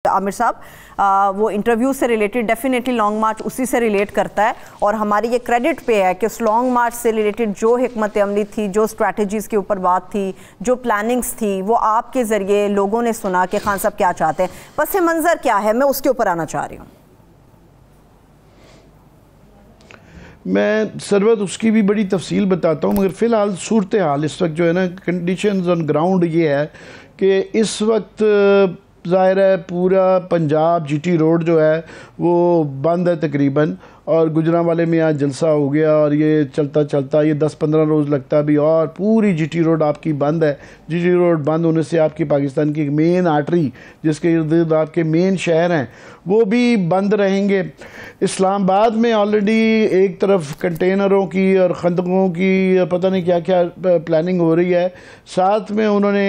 आमिर साहब, वो इंटरव्यू से रिलेटेड डेफिनेटली लॉन्ग मार्च उसी से रिलेट करता है और हमारी ये क्रेडिट पे है कि उस लॉन्ग मार्च से रिलेटेड जो हिकमत अमली थी, जो स्ट्रैटेजीज़ के ऊपर बात थी, जो प्लानिंग्स थी, वो आपके ज़रिए लोगों ने सुना कि खान साहब क्या चाहते हैं। पस मंज़र क्या है, मैं उसके ऊपर आना चाह रही हूँ। मैं सरवत उसकी भी बड़ी तफसील बताता हूँ, मगर फ़िलहाल सूरत हाल इस वक्त जो है ना, कंडीशंस ऑन ग्राउंड ये है कि इस वक्त ज़ाहिर है पूरा पंजाब जीटी रोड जो है वो बंद है तकरीबन, और गुजरांवाले में आज जलसा हो गया और ये चलता चलता ये 10-15 रोज़ लगता भी, और पूरी जीटी रोड आपकी बंद है। जीटी रोड बंद होने से आपकी पाकिस्तान की मेन आर्टरी जिसके इर्द गिर्द आपके मेन शहर हैं वो भी बंद रहेंगे। इस्लामाबाद में ऑलरेडी एक तरफ कंटेनरों की और खंदकों की पता नहीं क्या क्या प्लानिंग हो रही है, साथ में उन्होंने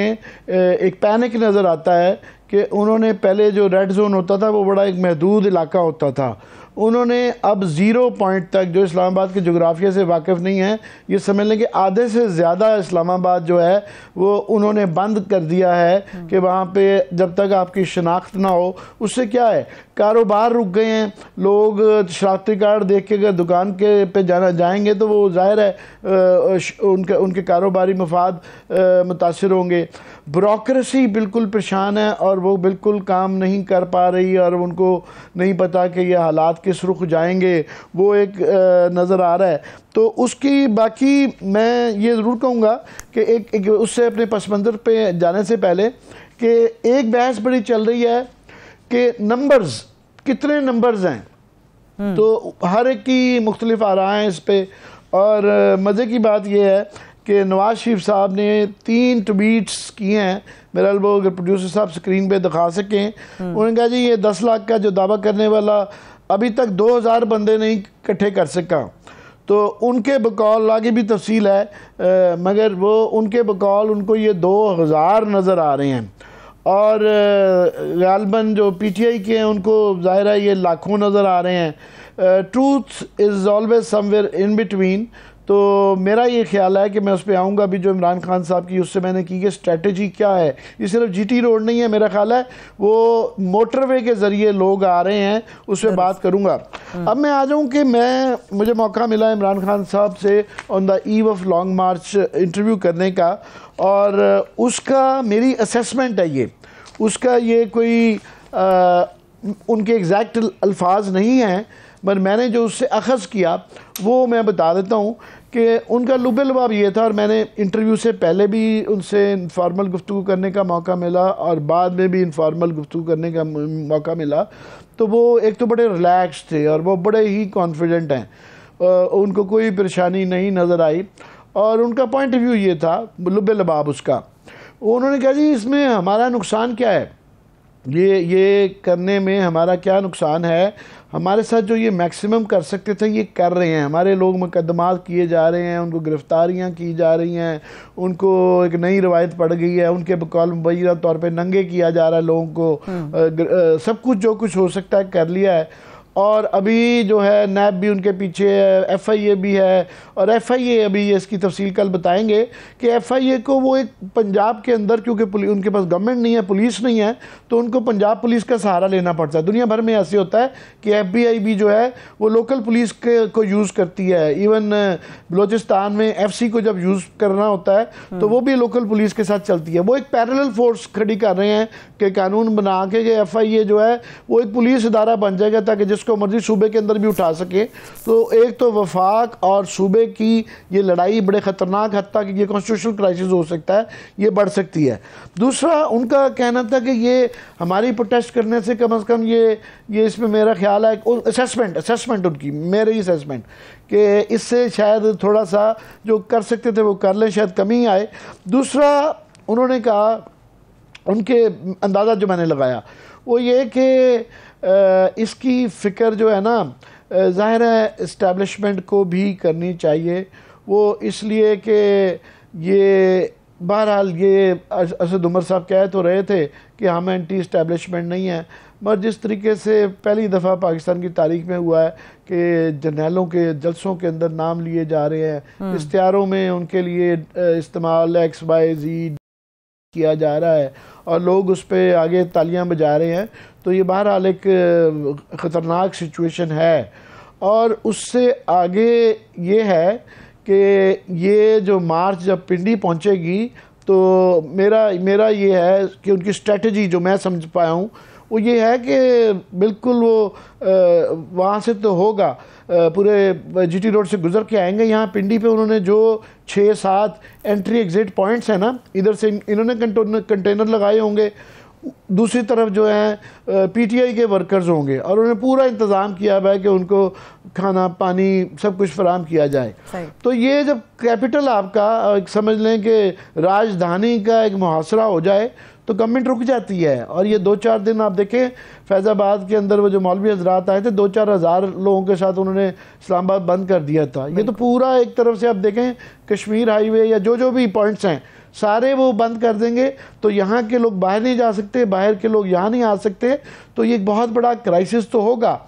एक पैनिक नज़र आता है कि उन्होंने पहले जो रेड जोन होता था वो बड़ा एक महदूद इलाका होता था, उन्होंने अब 0 पॉइंट तक, जो इस्लामाबाद के जोग्राफिया से वाकिफ़ नहीं है, ये समझ लें कि आधे से ज़्यादा इस्लामाबाद जो है वो उन्होंने बंद कर दिया है कि वहाँ पे जब तक आपकी शनाख्त ना हो। उससे क्या है, कारोबार रुक गए हैं, लोग शनाख्ती कार्ड देख के अगर दुकान के पे जाएंगे तो वो ज़ाहिर है उनके कारोबारी मफाद मुतासिर होंगे। ब्रोक्रेसी बिल्कुल परेशान है और वो बिल्कुल काम नहीं कर पा रही और उनको नहीं पता कि ये हालात किस रुख जाएंगे, वो एक नज़र आ रहा है। तो उसकी बाकी मैं ये ज़रूर कहूँगा कि एक उससे अपने पस मंज़र पे जाने से पहले कि एक बहस बड़ी चल रही है कि नंबर्स, कितने नंबर्स हैं, तो हर एक की मुख्तलिफ आराएं हैं इस पर। और मज़े की बात यह है कि नवाज शरीफ साहब ने 3 ट्वीट्स किए हैं, मेरा वो अगर प्रोड्यूसर साहब स्क्रीन पे दिखा सकें। उन्होंने कहा जी ये 10 लाख का जो दावा करने वाला अभी तक 2000 बंदे नहीं इकट्ठे कर सका, तो उनके बकौल आगे भी तफसील है मगर वो उनके बकौल उनको ये 2000 नज़र आ रहे हैं, और गालबन जो पीटीआई के हैं उनको ज़ाहिर है ये लाखों नज़र आ रहे हैं। Truth is always somewhere in between. तो मेरा ये ख्याल है कि मैं उस पर आऊँगा भी, जो इमरान खान साहब की उससे मैंने की कि स्ट्रेटजी क्या है। ये सिर्फ जीटी रोड नहीं है, मेरा ख्याल है वो मोटरवे के ज़रिए लोग आ रहे हैं, उस पर बात करूँगा। अब मैं आ जाऊँ कि मुझे मौका मिला इमरान खान साहब से on the eve of long March interview करने का, और उसका मेरी असेसमेंट है ये, उसका ये कोई उनके एग्जैक्ट अल्फाज नहीं हैं, पर मैंने जो उससे अखज़ किया वो मैं बता देता हूँ कि उनका लुबे लबाब ये था, और मैंने इंटरव्यू से पहले भी उनसे इनफॉर्मल गुफ्तगू करने का मौका मिला और बाद में भी इनफॉर्मल गुफ्तगू करने का मौका मिला, तो वो एक तो बड़े रिलैक्स थे और वो बड़े ही कॉन्फिडेंट हैं, उनको कोई परेशानी नहीं नज़र आई। और उनका पॉइंट ऑफ व्यू ये था, लुबे लबाब उसका, उन्होंने कहा जी इसमें हमारा नुकसान क्या है, ये करने में हमारा क्या नुकसान है, हमारे साथ जो ये मैक्सिमम कर सकते थे ये कर रहे हैं, हमारे लोग मुकदमात किए जा रहे हैं, उनको गिरफ्तारियां की जा रही हैं, उनको एक नई रवायत पड़ गई है, उनके बकौल मुबैना तौर पे नंगे किया जा रहा है लोगों को, सब कुछ जो कुछ हो सकता है कर लिया है। और अभी जो है नैब भी उनके पीछे है, एफआईए भी है, और एफआईए अभी ये इसकी तफसील कल बताएंगे कि एफआईए को वो एक पंजाब के अंदर, क्योंकि उनके पास गवर्नमेंट नहीं है, पुलिस नहीं है, तो उनको पंजाब पुलिस का सहारा लेना पड़ता है। दुनिया भर में ऐसे होता है कि एफबीआई भी जो है वो लोकल पुलिस को यूज़ करती है, इवन बलोचिस्तान में एफसी को जब यूज़ करना होता है तो वो भी लोकल पुलिस के साथ चलती है। वो एक पैरेलल फोर्स खड़ी कर रहे हैं कि कानून बना के एफआईए जो है वो एक पुलिस इदारा बन जाएगा ताकि जिसको मर्जी सूबे के अंदर भी उठा सके। तो एक तो वफाक और सूबे की ये लड़ाई बड़े ख़तरनाक हद तक ये कॉन्स्टिट्यूशनल क्राइसिस हो सकता है, ये बढ़ सकती है। दूसरा उनका कहना था कि ये हमारी प्रोटेस्ट करने से कम ये इसमें मेरा ख्याल है असेसमेंट उनकी, मेरी असेसमेंट कि इससे शायद थोड़ा सा जो कर सकते थे वो कर लें, शायद कमी आए। दूसरा उन्होंने कहा, उनके अंदाज़ा जो मैंने लगाया वो ये कि इसकी फ़िक्र जो है ना ज़ाहिर है इस्टेब्लिशमेंट को भी करनी चाहिए, वो इसलिए कि ये बहरहाल ये असद उमर साहब कह तो रहे थे कि हम एंटी इस्टेब्लिशमेंट नहीं हैं, मगर जिस तरीके से पहली दफ़ा पाकिस्तान की तारीख में हुआ है कि जर्नैलों के जलसों के अंदर नाम लिए जा रहे हैं, इश्तिहारों में उनके लिए इस्तेमाल XYZ किया जा रहा है और लोग उस पर आगे तालियां बजा रहे हैं, तो ये बहरहाल एक ख़तरनाक सिचुएशन है। और उससे आगे ये है कि ये जो मार्च जब पिंडी पहुंचेगी तो मेरा ये है कि उनकी स्ट्रेटजी जो मैं समझ पाया हूँ वो ये है कि बिल्कुल वो वहाँ से तो होगा, पूरे जीटी रोड से गुजर के आएंगे। यहाँ पिंडी पे उन्होंने जो 6-7 एंट्री एग्जिट पॉइंट्स हैं ना, इधर से इन्होंने कंटेनर लगाए होंगे, दूसरी तरफ जो है पीटीआई के वर्कर्स होंगे, और उन्होंने पूरा इंतज़ाम किया हुआ है कि उनको खाना पानी सब कुछ फराहम किया जाए। तो ये जब कैपिटल आपका समझ लें कि राजधानी का एक मुहासरा हो जाए तो गवर्नमेंट रुक जाती है। और ये 2-4 दिन आप देखें फैज़ाबाद के अंदर वो जो मौलवी हजरात आए थे 2-4 हज़ार लोगों के साथ उन्होंने इस्लामाबाद बंद कर दिया था। ये तो पूरा एक तरफ से आप देखें कश्मीर हाईवे या जो भी पॉइंट्स हैं सारे वो बंद कर देंगे, तो यहाँ के लोग बाहर नहीं जा सकते, बाहर के लोग यहाँ नहीं आ सकते, तो ये एक बहुत बड़ा क्राइसिस तो होगा।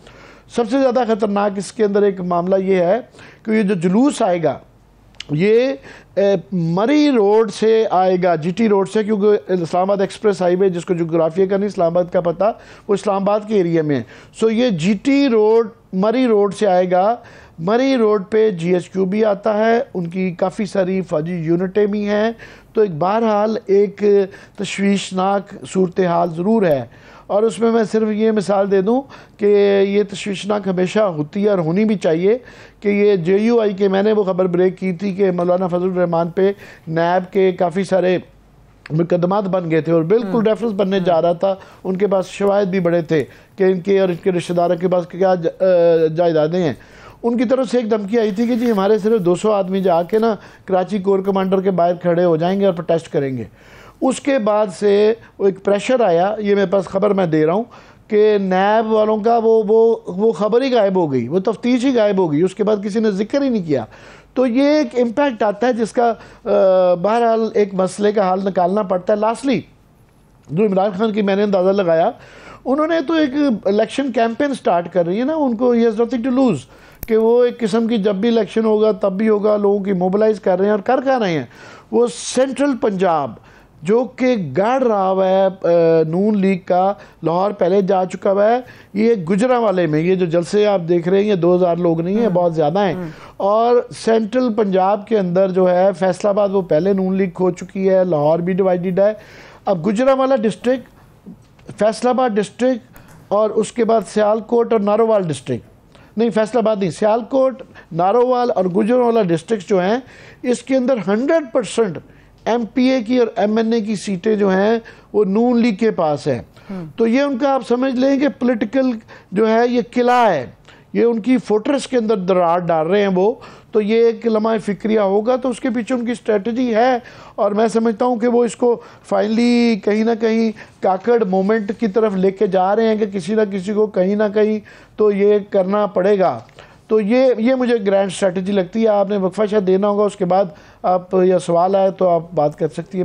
सबसे ज़्यादा ख़तरनाक इसके अंदर एक मामला ये है कि ये जो जुलूस आएगा ये मरी रोड से आएगा, जीटी रोड से, क्योंकि इस्लामाबाद एक्सप्रेस हाईवे जिसको जोग्राफिया का नहीं इस्लामाबाद का पता, वो इस्लामाबाद के एरिया में है। सो ये जीटी रोड मरी रोड से आएगा। मरी रोड पे जीएचक्यू भी आता है, उनकी काफ़ी सारी फौजी यूनिटें भी हैं। तो एक बहरहाल एक तशवीशनाक सूरत हाल ज़रूर है। और उसमें मैं सिर्फ ये मिसाल दे दूं कि ये तशवीशनाक हमेशा होती है और होनी भी चाहिए कि ये JUI के, मैंने वो खबर ब्रेक की थी कि मौलाना फजलुर रहमान पे नैब के काफ़ी सारे मुकदमात बन गए थे और बिल्कुल रेफरेंस बनने जा रहा था। उनके पास शवाहिद भी बड़े थे कि इनके और इनके रिश्तेदारों के पास क्या जायदादें हैं। उनकी तरफ से एक धमकी आई थी कि जी हमारे सिर्फ 200 आदमी जाके ना कराची कोर कमांडर के बाहर खड़े हो जाएंगे और प्रोटेस्ट करेंगे। उसके बाद से वो एक प्रेशर आया, ये मेरे पास खबर मैं दे रहा हूँ कि नैब वालों का वो खबर ही गायब हो गई, वो तफ्तीश ही गायब हो गई, उसके बाद किसी ने जिक्र ही नहीं किया। तो ये एक इम्पैक्ट आता है जिसका बहरहाल एक मसले का हल निकालना पड़ता है। लास्टली जो इमरान खान की मैंने अंदाज़ा लगाया, उन्होंने तो एक इलेक्शन कैंपेन स्टार्ट कर रही है ना, उनको ही हैज़ नथिंग टू लूज़, कि वो एक किस्म की जब भी इलेक्शन होगा तब भी होगा, लोगों की मोबिलाइज कर रहे हैं। और कर क्या रहे हैं, वो सेंट्रल पंजाब जो कि गढ़ रहा हुआ है नून लीग का, लाहौर पहले जा चुका हुआ है, ये गुजरांवाले में ये जो जलसे आप देख रहे हैं ये 2000 लोग नहीं है, बहुत ज़्यादा हैं। और सेंट्रल पंजाब के अंदर जो है फैसलाबाद वो पहले नून लीग खो चुकी है, लाहौर भी डिवाइडेड है। अब गुजरांवाला डिस्ट्रिक्ट, फैसलाबाद डिस्ट्रिक्ट और उसके बाद सियालकोट और नारोवाल डिस्ट्रिक्ट, नहीं फैसलाबाद नहीं, सियालकोट, नारोवाल और गुजरांवाला डिस्ट्रिक्ट जो हैं इसके अंदर 100% MPA की और MNA की सीटें जो हैं वो नून लीग के पास है। तो ये उनका आप समझ लें कि पॉलिटिकल जो है ये किला है, ये उनकी फोर्ट्रेस के अंदर दरार डाल रहे हैं वो। तो ये एक लम्हा फिक्रिया होगा, तो उसके पीछे उनकी स्ट्रेटजी है। और मैं समझता हूँ कि वो इसको फाइनली कहीं ना कहीं काकड़ मोमेंट की तरफ लेके जा रहे हैं कि किसी ना किसी को कहीं ना कहीं तो ये करना पड़ेगा। तो ये मुझे ग्रैंड स्ट्रेटजी लगती है। आपने वक्फा शायद देना होगा, उसके बाद आप या सवाल आए तो आप बात कर सकती है।